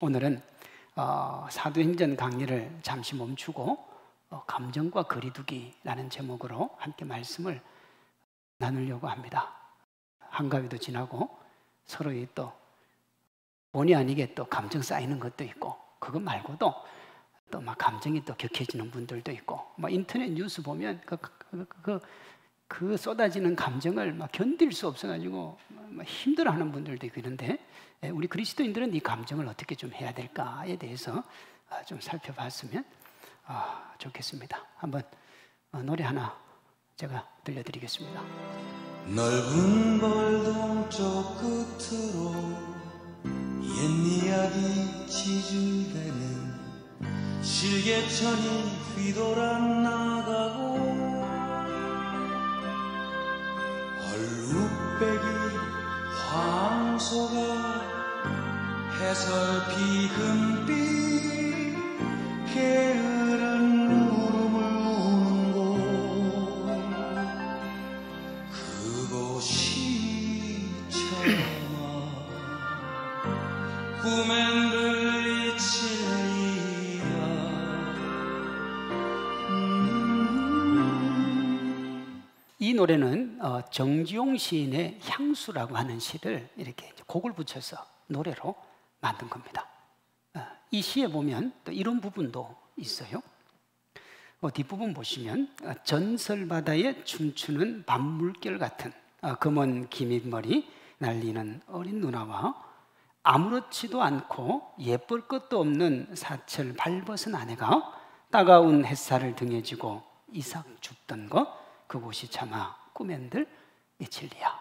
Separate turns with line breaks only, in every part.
오늘은 사도행전 강의를 잠시 멈추고 감정과 거리두기라는 제목으로 함께 말씀을 나누려고 합니다. 한가위도 지나고 서로의 또 본의 아니게 또 감정 쌓이는 것도 있고, 그것 말고도 또 막 감정이 또 격해지는 분들도 있고, 막 인터넷 뉴스 보면 그 쏟아지는 감정을 막 견딜 수 없어가지고 막 힘들어하는 분들도 있는데, 우리 그리스도인들은 이 감정을 어떻게 좀 해야 될까에 대해서 좀 살펴봤으면 좋겠습니다. 한번 노래 하나 제가 들려드리겠습니다.
넓은 벌동 쪽 끝으로 옛 이야기 지줄대는 실개천이 휘돌아 나가고 얼룩배기 황소가 해설피 금빛 게으른 울음을 우는 곳, 그곳이 차마 꿈엔 들리칠리야.
이 노래는 정지용 시인의 향수라고 하는 시를 이렇게 곡을 붙여서 노래로 만든 겁니다. 이 시에 보면 또 이런 부분도 있어요. 뒷부분 보시면 전설바다에 춤추는 밤물결 같은 검은 기밋머리 날리는 어린 누나와 아무렇지도 않고 예쁠 것도 없는 사철 발벗은 아내가 따가운 햇살을 등에 지고 이삭 줍던 것, 그곳이 차마 꿈엔들 미칠리야.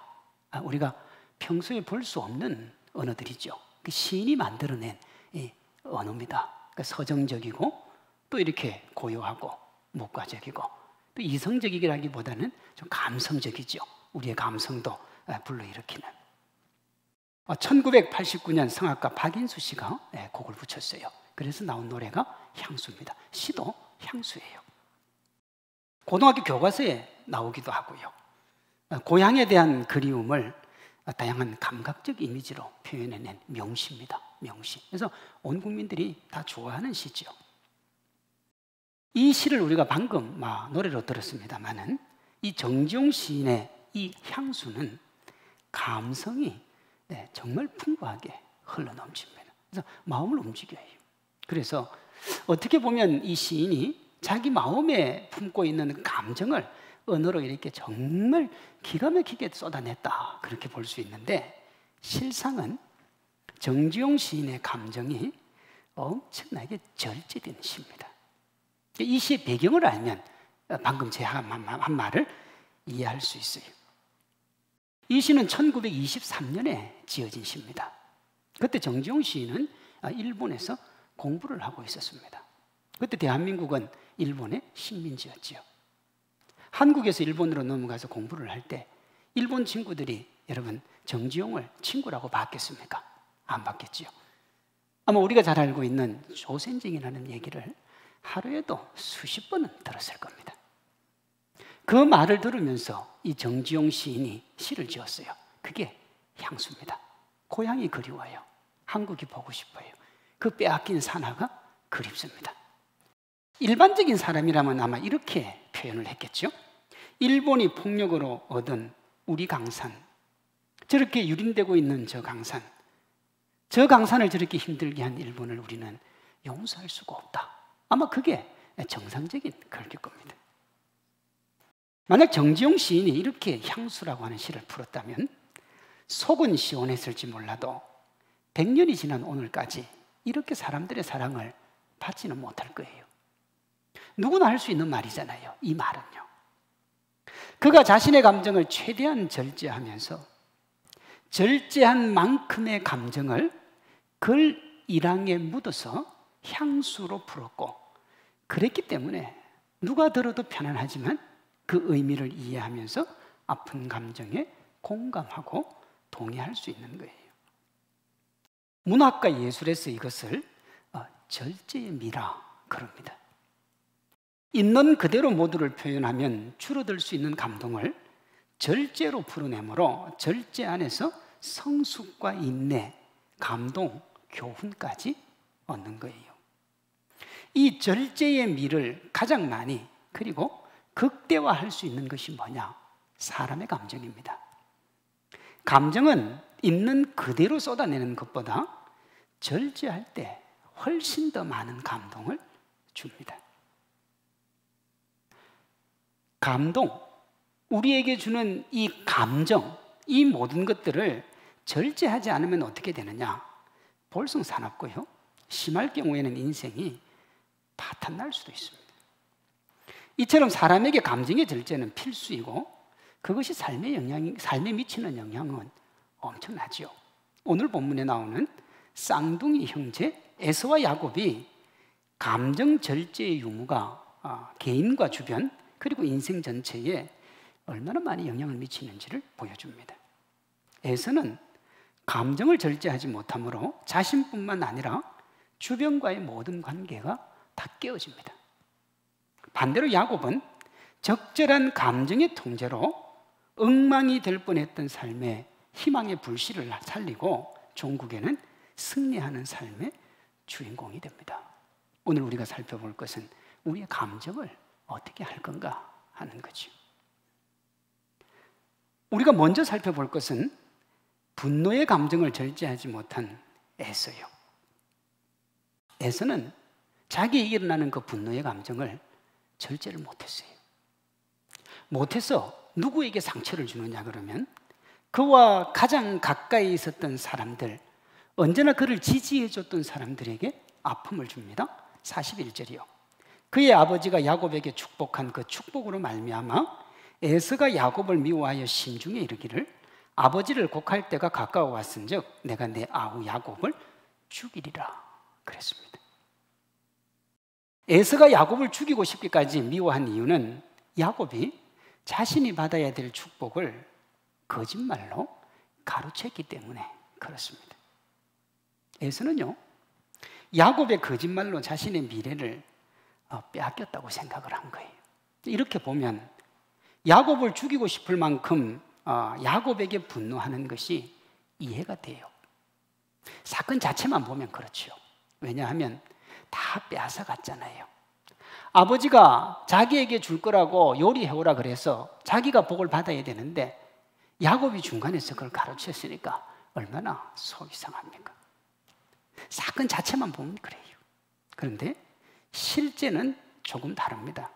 우리가 평소에 볼 수 없는 언어들이죠. 그 시인이 만들어낸 이 언어입니다. 그러니까 서정적이고 또 이렇게 고요하고 목가적이고 또 이성적이기라기보다는 좀 감성적이죠. 우리의 감성도 불러일으키는. 1989년 성악가 박인수 씨가 곡을 붙였어요. 그래서 나온 노래가 향수입니다. 시도 향수예요. 고등학교 교과서에 나오기도 하고요. 고향에 대한 그리움을 다양한 감각적 이미지로 표현해낸 명시입니다. 명시. 그래서 온 국민들이 다 좋아하는 시죠. 이 시를 우리가 방금 노래로 들었습니다만은 이 정지용 시인의 이 향수는 감성이 정말 풍부하게 흘러넘칩니다. 그래서 마음을 움직여요. 그래서 어떻게 보면 이 시인이 자기 마음에 품고 있는 감정을 언어로 이렇게 정말 기가 막히게 쏟아냈다, 그렇게 볼 수 있는데, 실상은 정지용 시인의 감정이 엄청나게 절제된 시입니다. 이 시의 배경을 알면 방금 제 한 말을 이해할 수 있어요. 이 시는 1923년에 지어진 시입니다. 그때 정지용 시인은 일본에서 공부를 하고 있었습니다. 그때 대한민국은 일본의 식민지였지요. 한국에서 일본으로 넘어가서 공부를 할 때 일본 친구들이 여러분 정지용을 친구라고 봤겠습니까? 안 봤겠지요. 아마 우리가 잘 알고 있는 조센징이라는 얘기를 하루에도 수십 번은 들었을 겁니다. 그 말을 들으면서 이 정지용 시인이 시를 지었어요. 그게 향수입니다. 고향이 그리워요. 한국이 보고 싶어요. 그 빼앗긴 산하가 그립습니다. 일반적인 사람이라면 아마 이렇게 표현을 했겠죠. 일본이 폭력으로 얻은 우리 강산, 저렇게 유린되고 있는 저 강산을 저렇게 힘들게 한 일본을 우리는 용서할 수가 없다. 아마 그게 정상적인 글일 겁니다. 만약 정지용 시인이 이렇게 향수라고 하는 시를 풀었다면 속은 시원했을지 몰라도 100년이 지난 오늘까지 이렇게 사람들의 사랑을 받지는 못할 거예요. 누구나 할 수 있는 말이잖아요. 이 말은요. 그가 자신의 감정을 최대한 절제하면서 절제한 만큼의 감정을 글 일항에 묻어서 향수로 풀었고, 그랬기 때문에 누가 들어도 편안하지만 그 의미를 이해하면서 아픈 감정에 공감하고 동의할 수 있는 거예요. 문학과 예술에서 이것을 절제의 미라 그럽니다. 있는 그대로 모두를 표현하면 줄어들 수 있는 감동을 절제로 풀어내므로 절제 안에서 성숙과 인내, 감동, 교훈까지 얻는 거예요. 이 절제의 미를 가장 많이 그리고 극대화할 수 있는 것이 뭐냐? 사람의 감정입니다. 감정은 있는 그대로 쏟아내는 것보다 절제할 때 훨씬 더 많은 감동을 줍니다. 감동, 우리에게 주는 이 감정, 이 모든 것들을 절제하지 않으면 어떻게 되느냐? 볼썽사납고요. 심할 경우에는 인생이 파탄날 수도 있습니다. 이처럼 사람에게 감정의 절제는 필수이고 그것이 삶에 미치는 영향은 엄청나지요. 오늘 본문에 나오는 쌍둥이 형제 에서와 야곱이 감정 절제의 유무가 개인과 주변 그리고 인생 전체에 얼마나 많이 영향을 미치는지를 보여줍니다. 에서는 감정을 절제하지 못하므로 자신뿐만 아니라 주변과의 모든 관계가 다 깨어집니다. 반대로 야곱은 적절한 감정의 통제로 엉망이 될 뻔했던 삶의 희망의 불씨를 살리고 종국에는 승리하는 삶의 주인공이 됩니다. 오늘 우리가 살펴볼 것은 우리의 감정을 어떻게 할 건가 하는 거죠. 우리가 먼저 살펴볼 것은 분노의 감정을 절제하지 못한 에서요. 에서는 자기에게 일어나는 그 분노의 감정을 절제를 못했어요. 못해서 누구에게 상처를 주느냐 그러면 그와 가장 가까이 있었던 사람들, 언제나 그를 지지해줬던 사람들에게 아픔을 줍니다. 41절이요. 그의 아버지가 야곱에게 축복한 그 축복으로 말미암아 에서가 야곱을 미워하여 심중에 이르기를 아버지를 곡할 때가 가까워 왔은즉 내가 내 아우 야곱을 죽이리라 그랬습니다. 에서가 야곱을 죽이고 싶기까지 미워한 이유는 야곱이 자신이 받아야 될 축복을 거짓말로 가로챘기 때문에 그렇습니다. 에서는요, 야곱의 거짓말로 자신의 미래를 빼앗겼다고 생각을 한 거예요. 이렇게 보면 야곱을 죽이고 싶을 만큼 야곱에게 분노하는 것이 이해가 돼요. 사건 자체만 보면 그렇죠. 왜냐하면 다 빼앗아 갔잖아요. 아버지가 자기에게 줄 거라고 요리해오라 그래서 자기가 복을 받아야 되는데 야곱이 중간에서 그걸 가로챘으니까 얼마나 속이 상합니까? 사건 자체만 보면 그래요. 그런데 실제는 조금 다릅니다.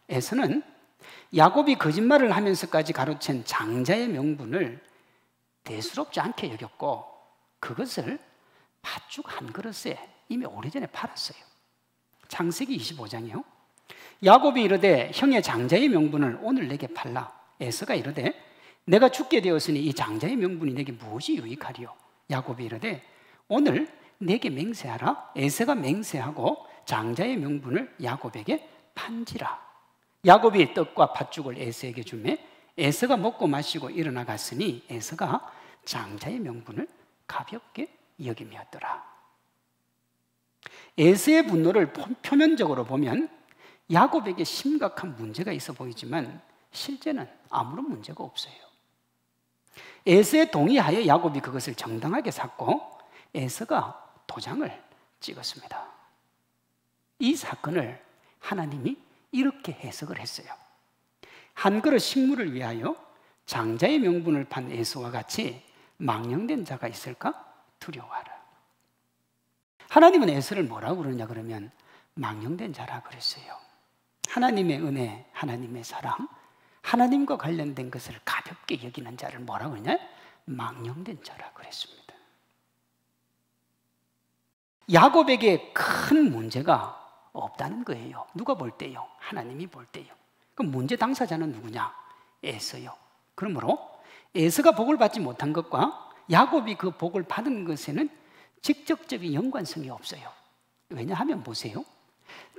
에서는 야곱이 거짓말을 하면서까지 가로챈 장자의 명분을 대수롭지 않게 여겼고 그것을 팥죽 한 그릇에 이미 오래전에 팔았어요. 창세기 25장이요. 야곱이 이르되 형의 장자의 명분을 오늘 내게 팔라. 에서가 이르되 내가 죽게 되었으니 이 장자의 명분이 내게 무엇이 유익하리요? 야곱이 이르되 오늘 내게 맹세하라. 에서가 맹세하고 장자의 명분을 야곱에게 판지라. 야곱이 떡과 팥죽을 에서에게 주매 에서가 먹고 마시고 일어나 갔으니 에서가 장자의 명분을 가볍게 여김이었더라. 에서의 분노를 표면적으로 보면 야곱에게 심각한 문제가 있어 보이지만 실제는 아무런 문제가 없어요. 에서의 동의하에 야곱이 그것을 정당하게 샀고 에서가 도장을 찍었습니다. 이 사건을 하나님이 이렇게 해석을 했어요. 한 그릇 식물을 위하여 장자의 명분을 판 에서와 같이 망령된 자가 있을까? 두려워하라. 하나님은 에서를 뭐라고 그러냐 그러면 망령된 자라 그랬어요. 하나님의 은혜, 하나님의 사랑, 하나님과 관련된 것을 가볍게 여기는 자를 뭐라고 그러냐? 망령된 자라 그랬습니다. 야곱에게 큰 문제가 없다는 거예요. 누가 볼 때요? 하나님이 볼 때요. 그럼 문제 당사자는 누구냐? 에서요. 그러므로 에서가 복을 받지 못한 것과 야곱이 그 복을 받은 것에는 직접적인 연관성이 없어요. 왜냐하면 보세요.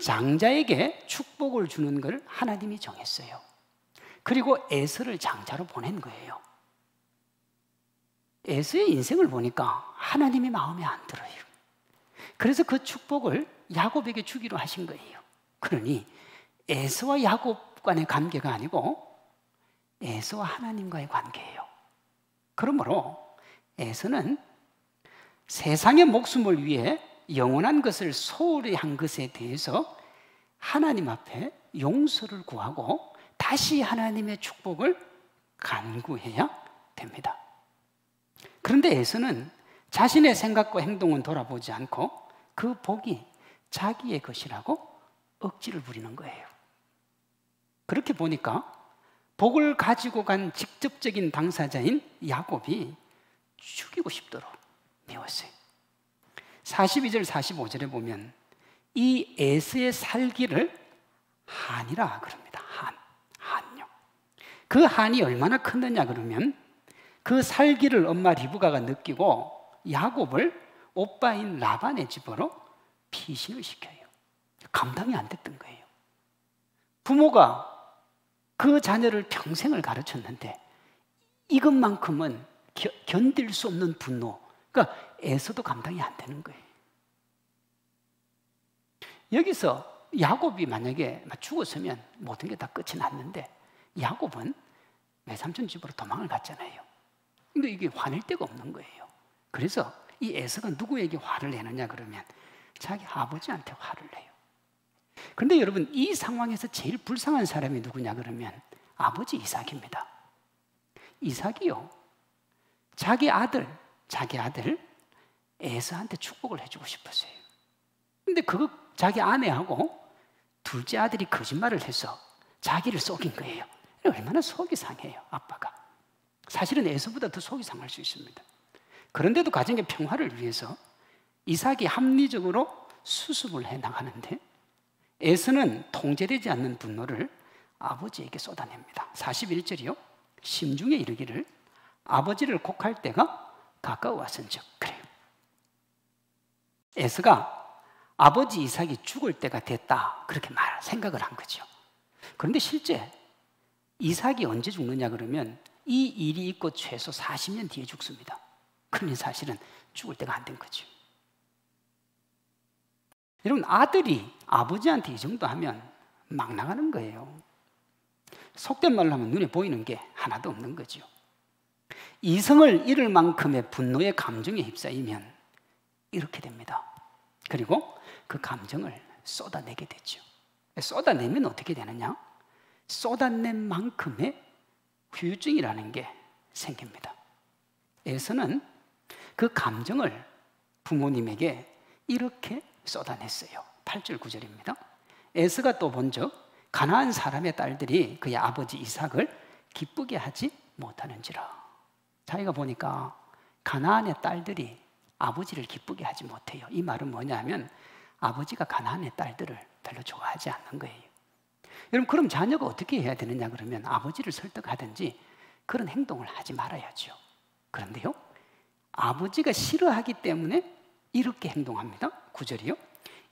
장자에게 축복을 주는 걸 하나님이 정했어요. 그리고 에서를 장자로 보낸 거예요. 에서의 인생을 보니까 하나님이 마음에 안 들어요. 그래서 그 축복을 야곱에게 주기로 하신 거예요. 그러니 에서와 야곱 간의 관계가 아니고 에서와 하나님과의 관계예요. 그러므로 에서는 세상의 목숨을 위해 영원한 것을 소홀히 한 것에 대해서 하나님 앞에 용서를 구하고 다시 하나님의 축복을 간구해야 됩니다. 그런데 에서는 자신의 생각과 행동은 돌아보지 않고 그 복이 자기의 것이라고 억지를 부리는 거예요. 그렇게 보니까 복을 가지고 간 직접적인 당사자인 야곱이 죽이고 싶도록 미웠어요. 42절 45절에 보면 이 에서의 살기를 한이라 그럽니다. 한요. 그 한이 얼마나 컸느냐 그러면 그 살기를 엄마 리브가가 느끼고 야곱을 오빠인 라반의 집으로 피신을 시켜요. 감당이 안 됐던 거예요. 부모가 그 자녀를 평생을 가르쳤는데 이것만큼은 견딜 수 없는 분노, 그러니까 에서도 감당이 안 되는 거예요. 여기서 야곱이 만약에 죽었으면 모든 게 다 끝이 났는데 야곱은 외삼촌 집으로 도망을 갔잖아요. 근데 이게 화낼 데가 없는 거예요. 그래서 이 에서가 누구에게 화를 내느냐 그러면 자기 아버지한테 화를 내요. 그런데 여러분, 이 상황에서 제일 불쌍한 사람이 누구냐 그러면 아버지 이삭입니다. 이삭이요, 자기 아들 에서한테 축복을 해주고 싶었어요. 근데 그거 자기 아내하고 둘째 아들이 거짓말을 해서 자기를 속인 거예요. 얼마나 속이 상해요, 아빠가. 사실은 에서보다 더 속이 상할 수 있습니다. 그런데도 가정의 평화를 위해서 이삭이 합리적으로 수습을 해 나가는데 에서는 통제되지 않는 분노를 아버지에게 쏟아냅니다. 41절이요. 심중에 이르기를 아버지를 곡할 때가 가까워 왔은즉. 그래요. 에서가 아버지 이삭이 죽을 때가 됐다 그렇게 생각을 한 거죠. 그런데 실제 이삭이 언제 죽느냐 그러면 이 일이 있고 최소 40년 뒤에 죽습니다. 그러니 사실은 죽을 때가 안 된 거죠. 여러분, 아들이 아버지한테 이 정도 하면 막 나가는 거예요. 속된 말로 하면 눈에 보이는 게 하나도 없는 거죠. 이성을 잃을 만큼의 분노의 감정에 휩싸이면 이렇게 됩니다. 그리고 그 감정을 쏟아내게 되죠. 쏟아내면 어떻게 되느냐? 쏟아낸 만큼의 후유증이라는 게 생깁니다. 에서는 그 감정을 부모님에게 이렇게 쏟아냈어요. 8절 9절입니다. 에서가 또 본즉 가나안 사람의 딸들이 그의 아버지 이삭을 기쁘게 하지 못하는지라. 자기가 보니까 가나안의 딸들이 아버지를 기쁘게 하지 못해요. 이 말은 뭐냐면 아버지가 가나안의 딸들을 별로 좋아하지 않는 거예요. 여러분, 그럼 자녀가 어떻게 해야 되느냐 그러면 아버지를 설득하든지 그런 행동을 하지 말아야죠. 그런데요, 아버지가 싫어하기 때문에 이렇게 행동합니다. 9절이요.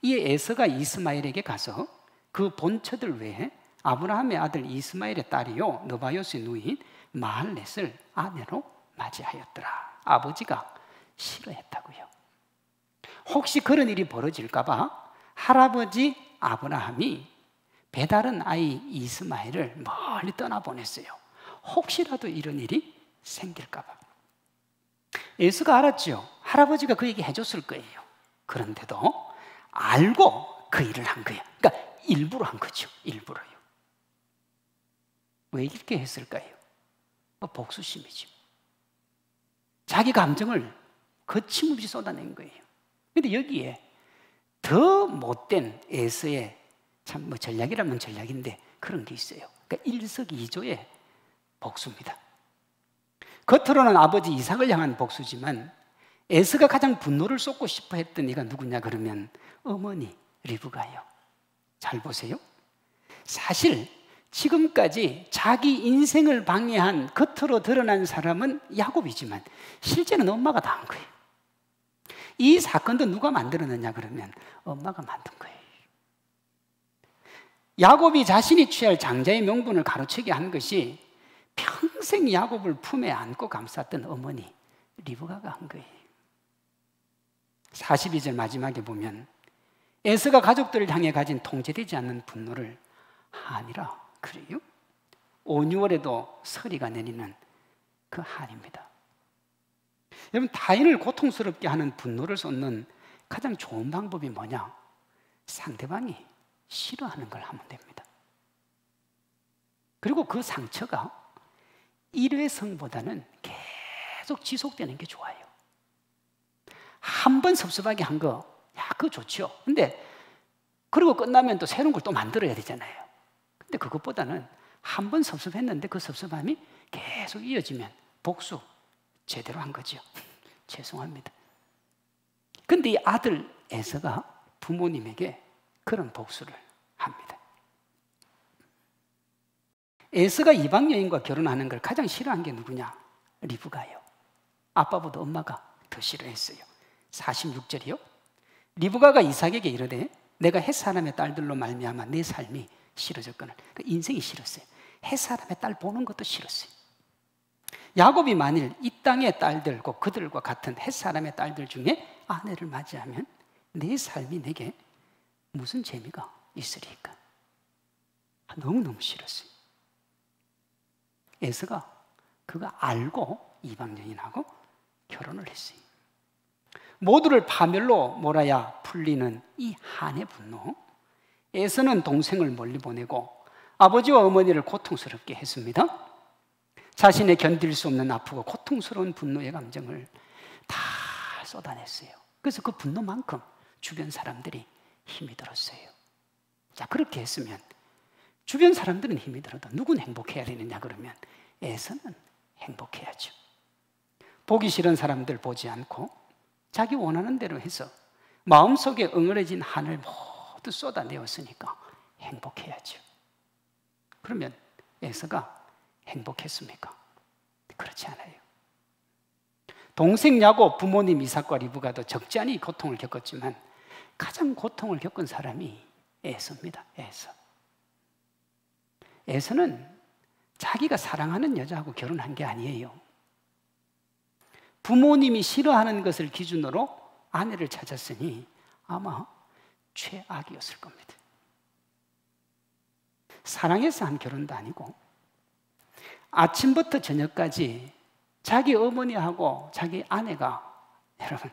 이에 에서가 이스마엘에게 가서 그 본처들 외에 아브라함의 아들 이스마엘의 딸이요 느바요스의 누이인 마할렛을 아내로 맞이하였더라. 아버지가 싫어했다고요. 혹시 그런 일이 벌어질까 봐 할아버지 아브라함이 배다른 아이 이스마엘을 멀리 떠나보냈어요. 혹시라도 이런 일이 생길까 봐. 에서가 알았죠. 할아버지가 그 얘기 해줬을 거예요. 그런데도 알고 그 일을 한 거예요. 그러니까 일부러 한 거죠. 일부러요. 왜 이렇게 했을까요? 복수심이죠. 자기 감정을 거침없이 쏟아낸 거예요. 그런데 여기에 더 못된 에서의 참 전략이라면 전략인데 그런 게 있어요. 그러니까 일석이조의 복수입니다. 겉으로는 아버지 이삭을 향한 복수지만 에서가 가장 분노를 쏟고 싶어 했던 이가 누구냐 그러면 어머니 리브가요. 잘 보세요. 사실 지금까지 자기 인생을 방해한 겉으로 드러난 사람은 야곱이지만 실제는 엄마가 다 한 거예요. 이 사건도 누가 만들어냈냐 그러면 엄마가 만든 거예요. 야곱이 자신이 취할 장자의 명분을 가로채게 한 것이 평생 야곱을 품에 안고 감쌌던 어머니 리브가가 한 거예요. 42절 마지막에 보면 에서가 가족들을 향해 가진 통제되지 않는 분노를 한이라 그래요. 5, 6월에도 서리가 내리는 그 한입니다. 여러분, 타인을 고통스럽게 하는 분노를 쏟는 가장 좋은 방법이 뭐냐? 상대방이 싫어하는 걸 하면 됩니다. 그리고 그 상처가 일회성보다는 계속 지속되는 게 좋아요. 한 번 섭섭하게 한 거, 야, 그거 좋죠. 근데 그리고 끝나면 또 새로운 걸 또 만들어야 되잖아요. 근데 그것보다는 한 번 섭섭했는데 그 섭섭함이 계속 이어지면 복수 제대로 한 거죠. 죄송합니다. 근데 이 아들 에서가 부모님에게 그런 복수를 합니다. 에서가 이방 여인과 결혼하는 걸 가장 싫어한 게 누구냐? 리브가요. 아빠보다 엄마가 더 싫어했어요. 46절이요. 리브가가 이삭에게 이르되 내가 햇사람의 딸들로 말미암아 내 삶이 싫어졌거늘. 그 인생이 싫었어요. 햇사람의 딸 보는 것도 싫었어요. 야곱이 만일 이 땅의 딸들, 곧 그들과 같은 햇사람의 딸들 중에 아내를 맞이하면 내 삶이 내게 무슨 재미가 있으리까? 너무너무 싫었어요. 에서가 그거 알고 이방 여인하고 결혼을 했어요. 모두를 파멸로 몰아야 풀리는 이 한의 분노. 에서는 동생을 멀리 보내고 아버지와 어머니를 고통스럽게 했습니다. 자신의 견딜 수 없는 아프고 고통스러운 분노의 감정을 다 쏟아냈어요. 그래서 그 분노만큼 주변 사람들이 힘이 들었어요. 자, 그렇게 했으면 주변 사람들은 힘이 들어도 누군 행복해야 되느냐 그러면 에서는 행복해야죠. 보기 싫은 사람들 보지 않고 자기 원하는 대로 해서 마음속에 응어려진 한을 모두 쏟아내었으니까 행복해야죠. 그러면 에서가 행복했습니까? 그렇지 않아요. 동생 야곱, 부모님 이삭과 리브가도 적지 않은 고통을 겪었지만 가장 고통을 겪은 사람이 에서입니다. 에서는 자기가 사랑하는 여자하고 결혼한 게 아니에요. 부모님이 싫어하는 것을 기준으로 아내를 찾았으니 아마 최악이었을 겁니다. 사랑해서 한 결혼도 아니고 아침부터 저녁까지 자기 어머니하고 자기 아내가 여러분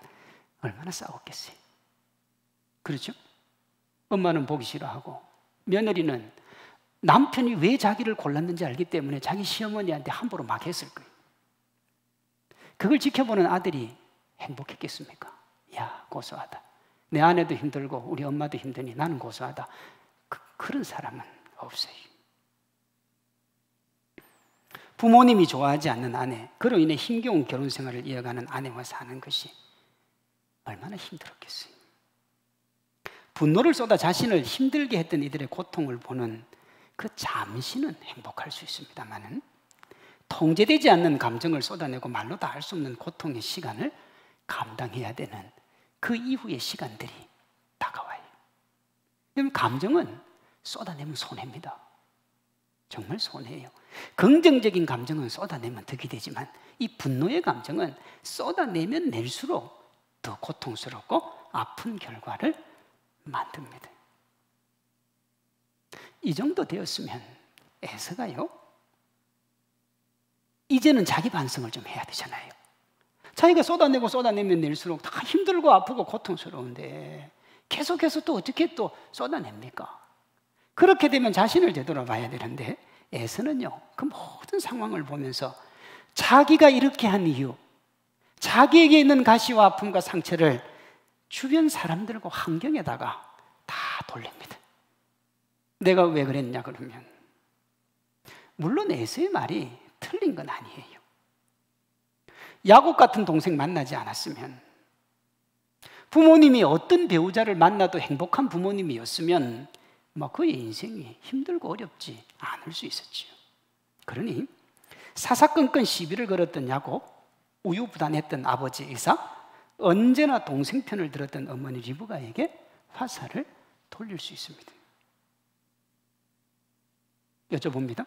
얼마나 싸웠겠어요. 그렇죠? 엄마는 보기 싫어하고 며느리는 남편이 왜 자기를 골랐는지 알기 때문에 자기 시어머니한테 함부로 막 했을 거예요. 그걸 지켜보는 아들이 행복했겠습니까? 야, 고소하다. 내 아내도 힘들고 우리 엄마도 힘드니 나는 고소하다. 그런 사람은 없어요. 부모님이 좋아하지 않는 아내, 그로 인해 힘겨운 결혼 생활을 이어가는 아내와 사는 것이 얼마나 힘들었겠어요. 분노를 쏟아 자신을 힘들게 했던 이들의 고통을 보는 그 잠시는 행복할 수 있습니다만은 통제되지 않는 감정을 쏟아내고 말로 다 할 수 없는 고통의 시간을 감당해야 되는 그 이후의 시간들이 다가와요. 그럼 감정은 쏟아내면 손해입니다. 정말 손해예요. 긍정적인 감정은 쏟아내면 덕이 되지만 이 분노의 감정은 쏟아내면 낼수록 더 고통스럽고 아픈 결과를 만듭니다. 이 정도 되었으면 에서가요, 이제는 자기 반성을 좀 해야 되잖아요. 자기가 쏟아내면 낼수록 다 힘들고 아프고 고통스러운데 계속해서 또 어떻게 또 쏟아냅니까? 그렇게 되면 자신을 되돌아봐야 되는데 에서는요, 그 모든 상황을 보면서 자기가 이렇게 한 이유, 자기에게 있는 가시와 아픔과 상처를 주변 사람들과 환경에다가 다 돌립니다. 내가 왜 그랬냐 그러면 물론 에서의 말이 틀린 건 아니에요. 야곱 같은 동생 만나지 않았으면, 부모님이 어떤 배우자를 만나도 행복한 부모님이었으면 그의 인생이 힘들고 어렵지 않을 수 있었지요. 그러니 사사건건 시비를 걸었던 야곱, 우유부단했던 아버지 이삭, 언제나 동생 편을 들었던 어머니 리브가에게 화살을 돌릴 수 있습니다. 여쭤봅니다.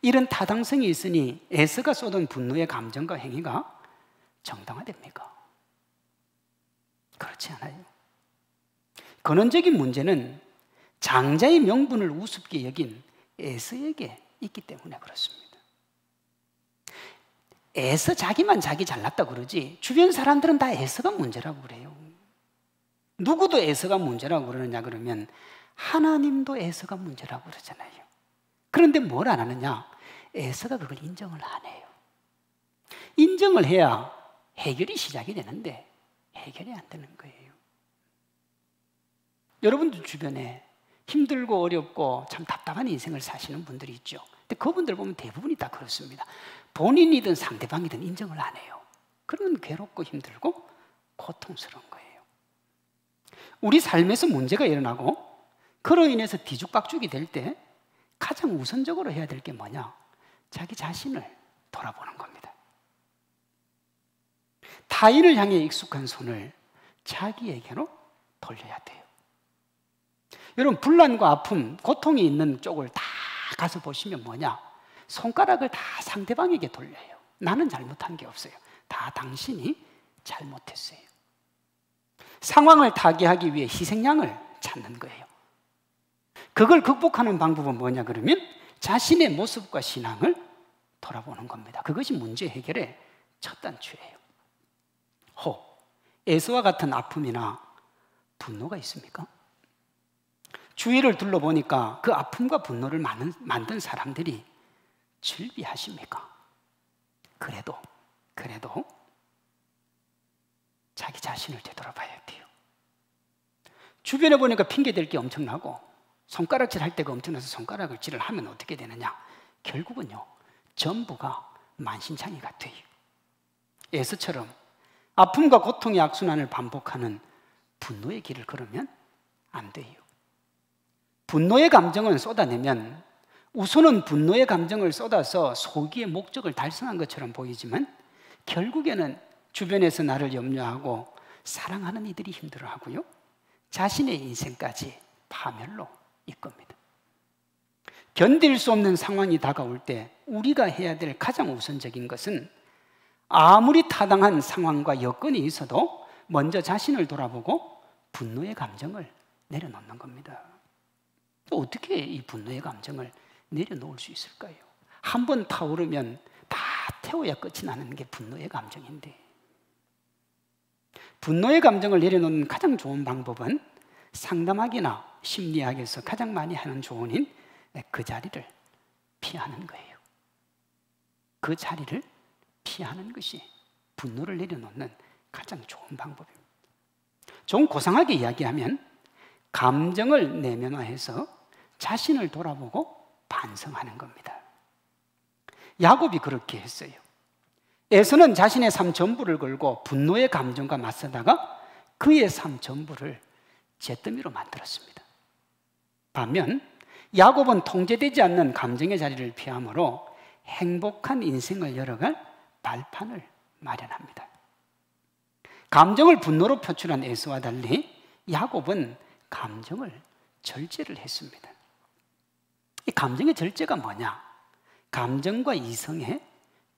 이런 타당성이 있으니 에서가 쏟은 분노의 감정과 행위가 정당화됩니까? 그렇지 않아요. 근원적인 문제는 장자의 명분을 우습게 여긴 에서에게 있기 때문에 그렇습니다. 에서 자기만 자기 잘났다 그러지 주변 사람들은 다 에서가 문제라고 그래요. 누구도 에서가 문제라고 그러느냐 그러면 하나님도 에서가 문제라고 그러잖아요. 그런데 뭘 안 하느냐? 에서가 그걸 인정을 안 해요. 인정을 해야 해결이 시작이 되는데 해결이 안 되는 거예요. 여러분들 주변에 힘들고 어렵고 참 답답한 인생을 사시는 분들이 있죠. 근데 그분들 보면 대부분이 다 그렇습니다. 본인이든 상대방이든 인정을 안 해요. 그러면 괴롭고 힘들고 고통스러운 거예요. 우리 삶에서 문제가 일어나고 그로 인해서 뒤죽박죽이 될 때 가장 우선적으로 해야 될 게 뭐냐? 자기 자신을 돌아보는 겁니다. 타인을 향해 익숙한 손을 자기에게로 돌려야 돼요. 여러분, 불난과 아픔, 고통이 있는 쪽을 다 가서 보시면 뭐냐? 손가락을 다 상대방에게 돌려요. 나는 잘못한 게 없어요. 다 당신이 잘못했어요. 상황을 타개하기 위해 희생양을 찾는 거예요. 그걸 극복하는 방법은 뭐냐 그러면 자신의 모습과 신앙을 돌아보는 겁니다. 그것이 문제 해결의 첫 단추예요. 에서와 같은 아픔이나 분노가 있습니까? 주위를 둘러보니까 그 아픔과 분노를 만든 사람들이 즐비하십니까? 그래도 자기 자신을 되돌아봐야 돼요. 주변에 보니까 핑계댈 게 엄청나고 손가락질 할 때가 엄청나서 손가락을 질을 하면 어떻게 되느냐? 결국은요, 전부가 만신창이가 돼요. 에서처럼 아픔과 고통의 악순환을 반복하는 분노의 길을 걸으면 안 돼요. 분노의 감정은 쏟아내면 우선은 분노의 감정을 쏟아서 소기의 목적을 달성한 것처럼 보이지만 결국에는 주변에서 나를 염려하고 사랑하는 이들이 힘들어하고요, 자신의 인생까지 파멸로 이끕니다. 견딜 수 없는 상황이 다가올 때 우리가 해야 될 가장 우선적인 것은 아무리 타당한 상황과 여건이 있어도 먼저 자신을 돌아보고 분노의 감정을 내려놓는 겁니다. 또 어떻게 이 분노의 감정을 내려놓을 수 있을까요? 한번 타오르면 다 태워야 끝이 나는 게 분노의 감정인데, 분노의 감정을 내려놓는 가장 좋은 방법은 상담학이나 심리학에서 가장 많이 하는 조언인 그 자리를 피하는 거예요. 그 자리를 피하는 것이 분노를 내려놓는 가장 좋은 방법입니다. 좀 고상하게 이야기하면 감정을 내면화해서 자신을 돌아보고 반성하는 겁니다. 야곱이 그렇게 했어요. 에서는 자신의 삶 전부를 걸고 분노의 감정과 맞서다가 그의 삶 전부를 잿더미로 만들었습니다. 반면 야곱은 통제되지 않는 감정의 자리를 피하므로 행복한 인생을 열어갈 발판을 마련합니다. 감정을 분노로 표출한 에서와 달리 야곱은 감정을 절제를 했습니다. 이 감정의 절제가 뭐냐? 감정과 이성의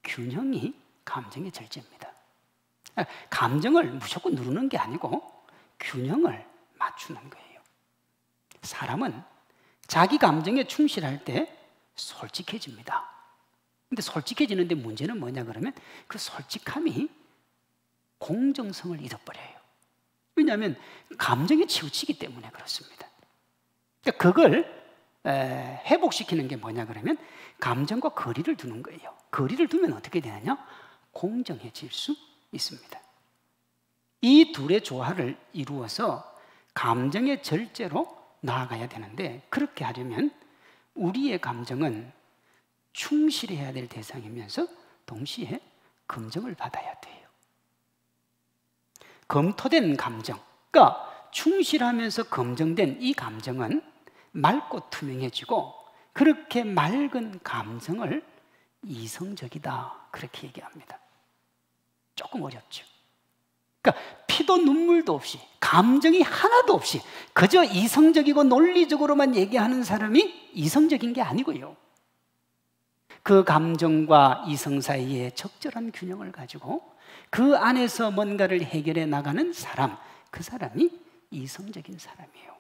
균형이 감정의 절제입니다. 감정을 무조건 누르는 게 아니고 균형을 맞추는 거예요. 사람은 자기 감정에 충실할 때 솔직해집니다. 근데 솔직해지는데 문제는 뭐냐 그러면 그 솔직함이 공정성을 잃어버려요. 왜냐하면 감정에 치우치기 때문에 그렇습니다. 그러니까 그걸 회복시키는 게 뭐냐 그러면 감정과 거리를 두는 거예요. 거리를 두면 어떻게 되느냐? 공정해질 수 있습니다. 이 둘의 조화를 이루어서 감정의 절제로 나아가야 되는데, 그렇게 하려면 우리의 감정은 충실해야 될 대상이면서 동시에 검증을 받아야 돼요. 검토된 감정, 그러니까 충실하면서 검증된 이 감정은 맑고 투명해지고, 그렇게 맑은 감정을 이성적이다, 그렇게 얘기합니다. 조금 어렵죠. 그러니까 피도 눈물도 없이, 감정이 하나도 없이 그저 이성적이고 논리적으로만 얘기하는 사람이 이성적인 게 아니고요, 그 감정과 이성 사이에 적절한 균형을 가지고 그 안에서 뭔가를 해결해 나가는 사람, 그 사람이 이성적인 사람이에요.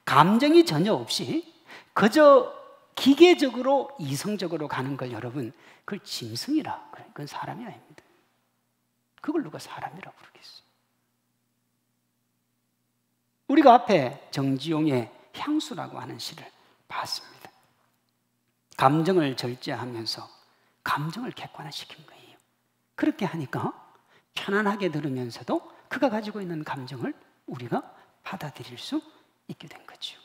감정이 전혀 없이 그저 기계적으로 이성적으로 가는 걸 여러분, 그걸 짐승이라 그래요. 그건 사람이 아닙니다. 그걸 누가 사람이라고 부르겠어요? 우리가 앞에 정지용의 향수라고 하는 시를 봤습니다. 감정을 절제하면서 감정을 객관화시킨 거예요. 그렇게 하니까 편안하게 들으면서도 그가 가지고 있는 감정을 우리가 받아들일 수 있게 된 거죠.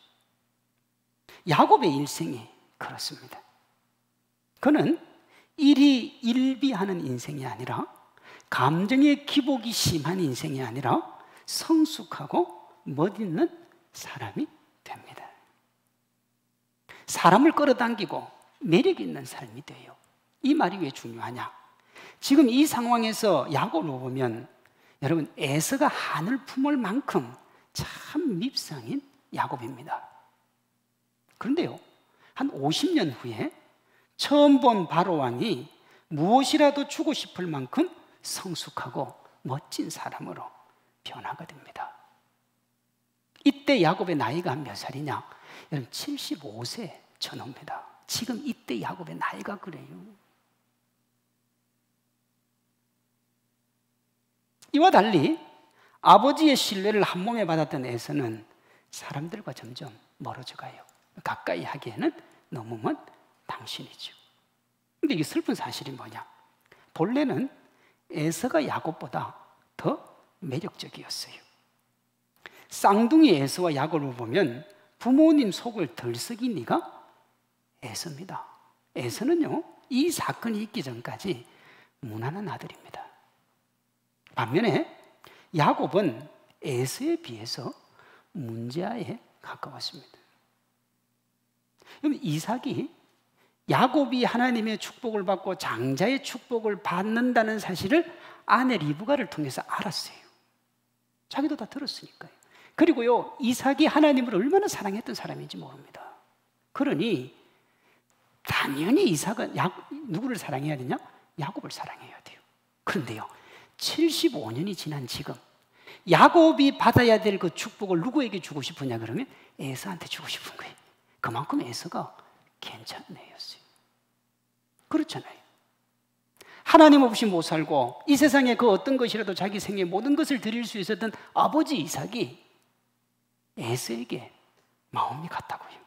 야곱의 일생이 그렇습니다. 그는 일희일비하는 인생이 아니라, 감정의 기복이 심한 인생이 아니라 성숙하고 멋있는 사람이 됩니다. 사람을 끌어당기고 매력 있는 삶이 돼요. 이 말이 왜 중요하냐? 지금 이 상황에서 야곱을 보면 여러분, 에서가 한을 품을 만큼 참 밉상인 야곱입니다. 그런데요, 한 50년 후에 처음 본 바로 왕이 무엇이라도 주고 싶을 만큼 성숙하고 멋진 사람으로 변화가 됩니다. 이때 야곱의 나이가 몇 살이냐? 여러분, 75세 전후입니다. 지금 이때 야곱의 나이가 그래요. 이와 달리 아버지의 신뢰를 한 몸에 받았던 에서는 사람들과 점점 멀어져 가요. 가까이 하기에는 너무 먼 당신이죠. 근데 이 슬픈 사실이 뭐냐? 본래는 에서가 야곱보다 더 매력적이었어요. 쌍둥이 에서와 야곱을 보면 부모님 속을 덜 썩인 이가 에서입니다. 에서는요, 이 사건이 있기 전까지 무난한 아들입니다. 반면에 야곱은 에서에 비해서 문제아에 가까웠습니다. 그럼 이삭이 야곱이 하나님의 축복을 받고 장자의 축복을 받는다는 사실을 아내 리브가를 통해서 알았어요. 자기도 다 들었으니까요. 그리고요, 이삭이 하나님을 얼마나 사랑했던 사람인지 모릅니다. 그러니 당연히 이삭은 누구를 사랑해야 되냐? 야곱을 사랑해야 돼요. 그런데요, 75년이 지난 지금 야곱이 받아야 될 그 축복을 누구에게 주고 싶으냐 그러면 에서한테 주고 싶은 거예요. 그만큼 에서가 괜찮은 애였어요. 그렇잖아요. 하나님 없이 못 살고 이 세상에 그 어떤 것이라도 자기 생에 모든 것을 드릴 수 있었던 아버지 이삭이 에서에게 마음이 갔다고요.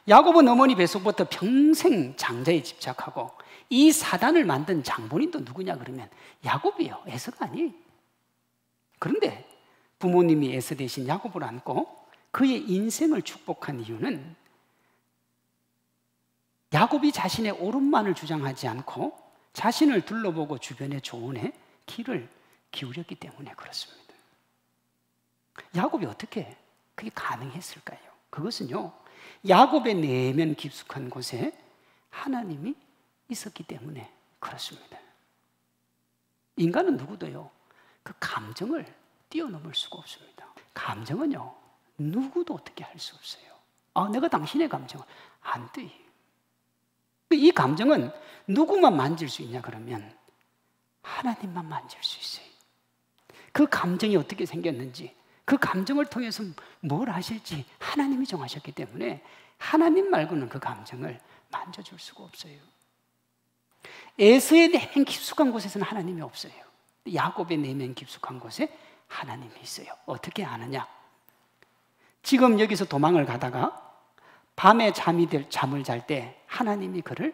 야곱은 어머니 뱃속부터 평생 장자에 집착하고 이 사단을 만든 장본인도 누구냐 그러면 야곱이에요. 에서가 아니에요. 그런데 부모님이 에서 대신 야곱을 안고 그의 인생을 축복한 이유는 야곱이 자신의 옳음만을 주장하지 않고 자신을 둘러보고 주변의 조언에 귀를 기울였기 때문에 그렇습니다. 야곱이 어떻게 그게 가능했을까요? 그것은요, 야곱의 내면 깊숙한 곳에 하나님이 있었기 때문에 그렇습니다. 인간은 누구도요, 그 감정을 뛰어넘을 수가 없습니다. 감정은요, 누구도 어떻게 할 수 없어요. 내가 당신의 감정을 안 돼. 이 감정은 누구만 만질 수 있냐 그러면 하나님만 만질 수 있어요. 그 감정이 어떻게 생겼는지, 그 감정을 통해서 뭘 하실지 하나님이 정하셨기 때문에 하나님 말고는 그 감정을 만져줄 수가 없어요. 에서의 내면 깊숙한 곳에서는 하나님이 없어요. 야곱의 내면 깊숙한 곳에 하나님이 있어요. 어떻게 아느냐? 지금 여기서 도망을 가다가 밤에 잠을 잘 때 하나님이 그를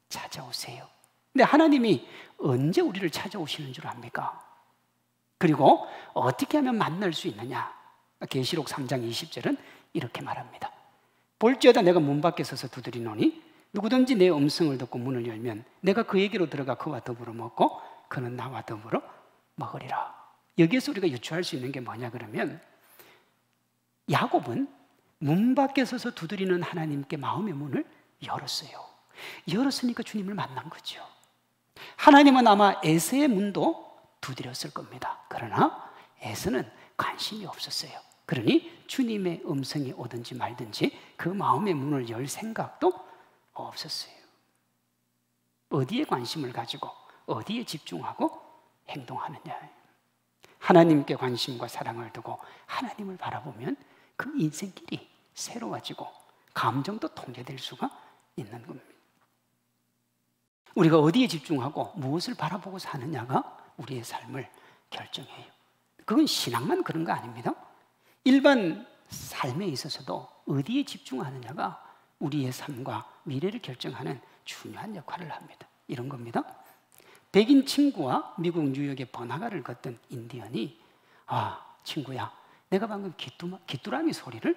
찾아오세요. 근데 하나님이 언제 우리를 찾아오시는 줄 압니까? 그리고 어떻게 하면 만날 수 있느냐? 계시록 3장 20절은 이렇게 말합니다. 볼지어다 내가 문 밖에 서서 두드리노니 누구든지 내 음성을 듣고 문을 열면 내가 그에게로 들어가 그와 더불어 먹고 그는 나와 더불어 먹으리라. 여기에서 우리가 유추할 수 있는 게 뭐냐 그러면 야곱은 문 밖에 서서 두드리는 하나님께 마음의 문을 열었어요. 열었으니까 주님을 만난 거죠. 하나님은 아마 에서의 문도 두드렸을 겁니다. 그러나 에서는 관심이 없었어요. 그러니 주님의 음성이 오든지 말든지 그 마음의 문을 열 생각도 없었어요. 어디에 관심을 가지고 어디에 집중하고 행동하느냐. 하나님께 관심과 사랑을 두고 하나님을 바라보면 그 인생길이 새로워지고 감정도 통제될 수가 있는 겁니다. 우리가 어디에 집중하고 무엇을 바라보고 사느냐가 우리의 삶을 결정해요. 그건 신앙만 그런 거 아닙니다. 일반 삶에 있어서도 어디에 집중하느냐가 우리의 삶과 미래를 결정하는 중요한 역할을 합니다. 이런 겁니다. 백인 친구와 미국 뉴욕의 번화가를 걷던 인디언이 친구야, 내가 방금 귀뚜라미 소리를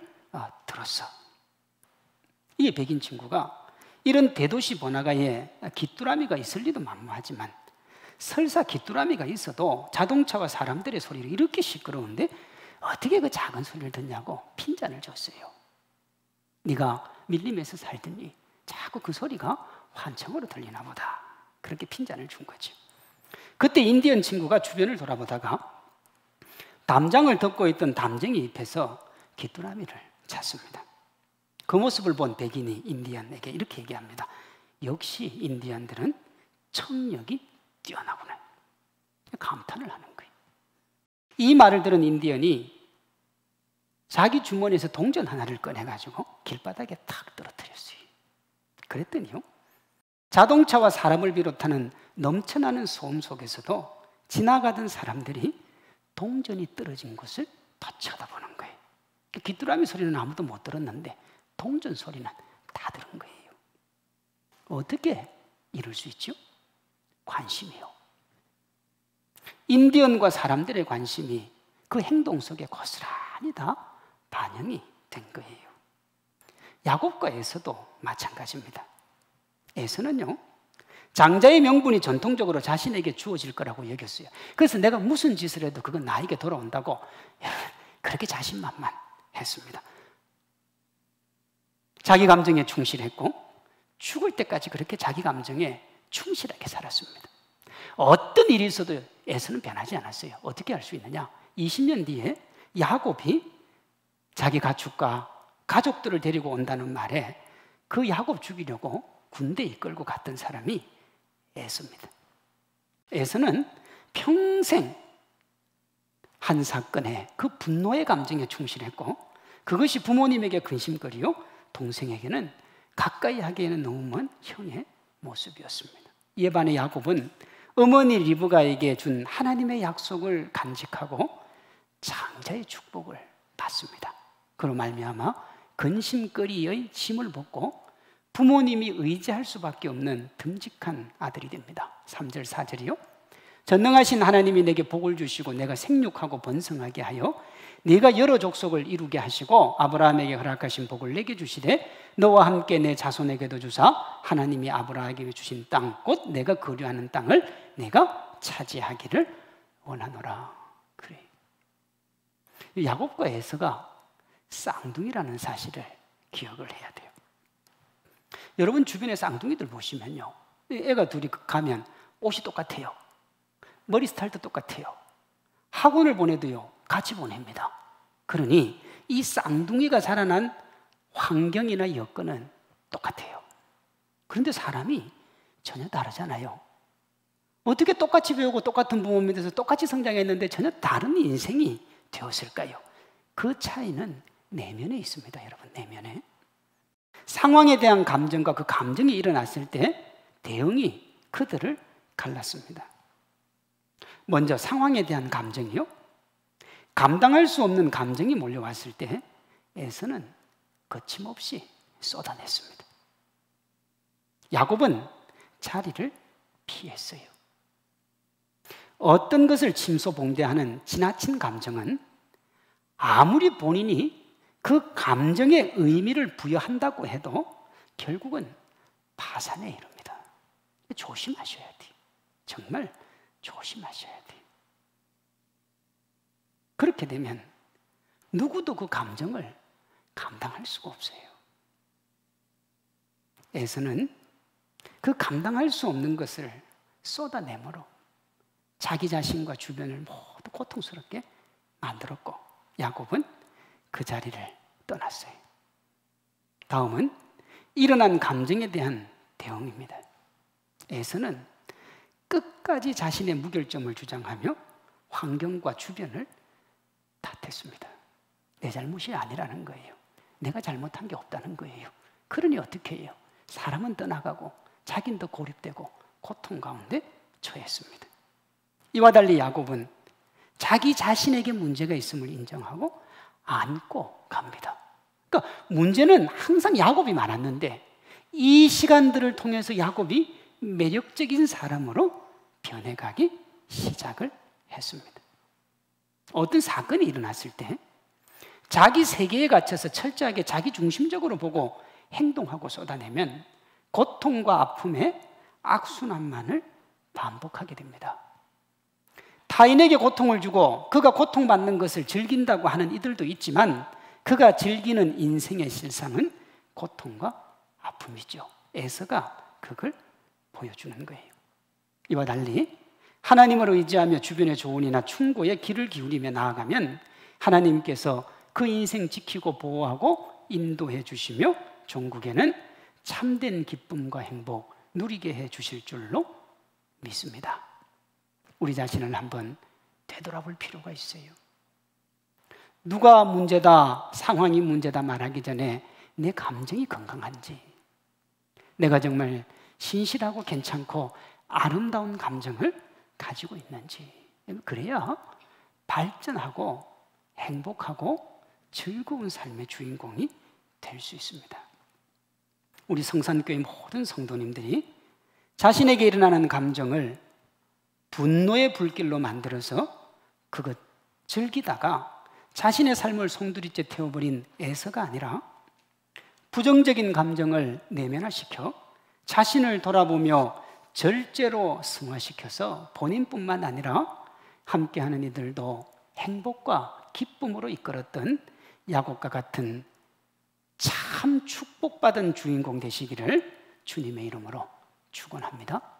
들었어. 이 백인 친구가 이런 대도시 번화가에 귀뚜라미가 있을 리도 만무하지만 설사 귀뚜라미가 있어도 자동차와 사람들의 소리를 이렇게 시끄러운데 어떻게 그 작은 소리를 듣냐고 핀잔을 줬어요. 네가 밀림에서 살더니 자꾸 그 소리가 환청으로 들리나 보다. 그렇게 핀잔을 준 거죠. 그때 인디언 친구가 주변을 돌아보다가 담장을 덮고 있던 담쟁이 잎에서 귀뚜라미를 찾습니다. 그 모습을 본 백인이 인디언에게 이렇게 얘기합니다. 역시 인디언들은 청력이 뛰어나구나. 감탄을 하는 거예요. 이 말을 들은 인디언이 자기 주머니에서 동전 하나를 꺼내가지고 길바닥에 탁 떨어뜨렸어요. 그랬더니요, 자동차와 사람을 비롯하는 넘쳐나는 소음 속에서도 지나가던 사람들이 동전이 떨어진 곳을 다 쳐다보는 거예요. 귀뚜라미 소리는 아무도 못 들었는데 동전 소리는 다 들은 거예요. 어떻게 이럴 수 있죠? 관심이요. 인디언과 사람들의 관심이 그 행동 속에 고스란히 다 반영이 된 거예요. 야곱과 에서도 마찬가지입니다. 에서는요, 장자의 명분이 전통적으로 자신에게 주어질 거라고 여겼어요. 그래서 내가 무슨 짓을 해도 그건 나에게 돌아온다고 그렇게 자신만만했습니다. 자기 감정에 충실했고 죽을 때까지 그렇게 자기 감정에 충실하게 살았습니다. 어떤 일이 있어도 에서는 변하지 않았어요. 어떻게 할 수 있느냐? 20년 뒤에 야곱이 자기 가축과 가족들을 데리고 온다는 말에 그 야곱 죽이려고 군대 이끌고 갔던 사람이 에서입니다. 에서는 평생 한 사건에 그 분노의 감정에 충실했고 그것이 부모님에게 근심거리요 동생에게는 가까이 하기에는 너무 먼 형의 모습이었습니다. 이에 반해 야곱은 어머니 리브가에게 준 하나님의 약속을 간직하고 장자의 축복을 받습니다. 그로 말미암아 근심거리의 짐을 벗고 부모님이 의지할 수밖에 없는 듬직한 아들이 됩니다. 3절 4절이요. 전능하신 하나님이 내게 복을 주시고 내가 생육하고 번성하게 하여 네가 여러 족속을 이루게 하시고 아브라함에게 허락하신 복을 내게 주시되 너와 함께 내 자손에게도 주사 하나님이 아브라함에게 주신 땅 곧 내가 거류하는 땅을 내가 차지하기를 원하노라. 그래. 야곱과 에서가 쌍둥이라는 사실을 기억을 해야 돼요. 여러분 주변에 쌍둥이들 보시면요, 애가 둘이 가면 옷이 똑같아요. 머리 스타일도 똑같아요. 학원을 보내도요 같이 보냅니다. 그러니 이 쌍둥이가 자라난 환경이나 여건은 똑같아요. 그런데 사람이 전혀 다르잖아요. 어떻게 똑같이 배우고 똑같은 부모 밑에서 똑같이 성장했는데 전혀 다른 인생이 되었을까요? 그 차이는 내면에 있습니다. 여러분, 내면에. 상황에 대한 감정과 그 감정이 일어났을 때 대응이 그들을 갈랐습니다. 먼저 상황에 대한 감정이요, 감당할 수 없는 감정이 몰려왔을 때 에서는 거침없이 쏟아냈습니다. 야곱은 자리를 피했어요. 어떤 것을 침소봉대하는 지나친 감정은 아무리 본인이 그 감정에 의미를 부여한다고 해도 결국은 파산에 이릅니다. 조심하셔야 돼요. 정말 조심하셔야 돼요. 그렇게 되면 누구도 그 감정을 감당할 수가 없어요. 에서는 그 감당할 수 없는 것을 쏟아내므로 자기 자신과 주변을 모두 고통스럽게 만들었고 야곱은 그 자리를 떠났어요. 다음은 일어난 감정에 대한 대응입니다. 에서는 끝까지 자신의 무결점을 주장하며 환경과 주변을 탓했습니다. 내 잘못이 아니라는 거예요. 내가 잘못한 게 없다는 거예요. 그러니 어떻게 해요? 사람은 떠나가고 자기는 더 고립되고 고통 가운데 처했습니다. 이와 달리 야곱은 자기 자신에게 문제가 있음을 인정하고 안고 갑니다. 그러니까 문제는 항상 야곱이 많았는데 이 시간들을 통해서 야곱이 매력적인 사람으로 변해가기 시작을 했습니다. 어떤 사건이 일어났을 때 자기 세계에 갇혀서 철저하게 자기 중심적으로 보고 행동하고 쏟아내면 고통과 아픔의 악순환만을 반복하게 됩니다. 타인에게 고통을 주고 그가 고통받는 것을 즐긴다고 하는 이들도 있지만 그가 즐기는 인생의 실상은 고통과 아픔이죠. 에서가 그걸 보여주는 거예요. 이와 달리 하나님을 의지하며 주변의 조언이나 충고에 귀를 기울이며 나아가면 하나님께서 그 인생 지키고 보호하고 인도해 주시며 종국에는 참된 기쁨과 행복 누리게 해 주실 줄로 믿습니다. 우리 자신을 한번 되돌아볼 필요가 있어요. 누가 문제다, 상황이 문제다 말하기 전에 내 감정이 건강한지, 내가 정말 신실하고 괜찮고 아름다운 감정을 가지고 있는지, 그래야 발전하고 행복하고 즐거운 삶의 주인공이 될 수 있습니다. 우리 성산교회 모든 성도님들이 자신에게 일어나는 감정을 분노의 불길로 만들어서 그것 즐기다가 자신의 삶을 송두리째 태워버린 에서가 아니라 부정적인 감정을 내면화시켜 자신을 돌아보며 절제로 승화시켜서 본인뿐만 아니라 함께하는 이들도 행복과 기쁨으로 이끌었던 야곱과 같은 참 축복받은 주인공 되시기를 주님의 이름으로 축원합니다.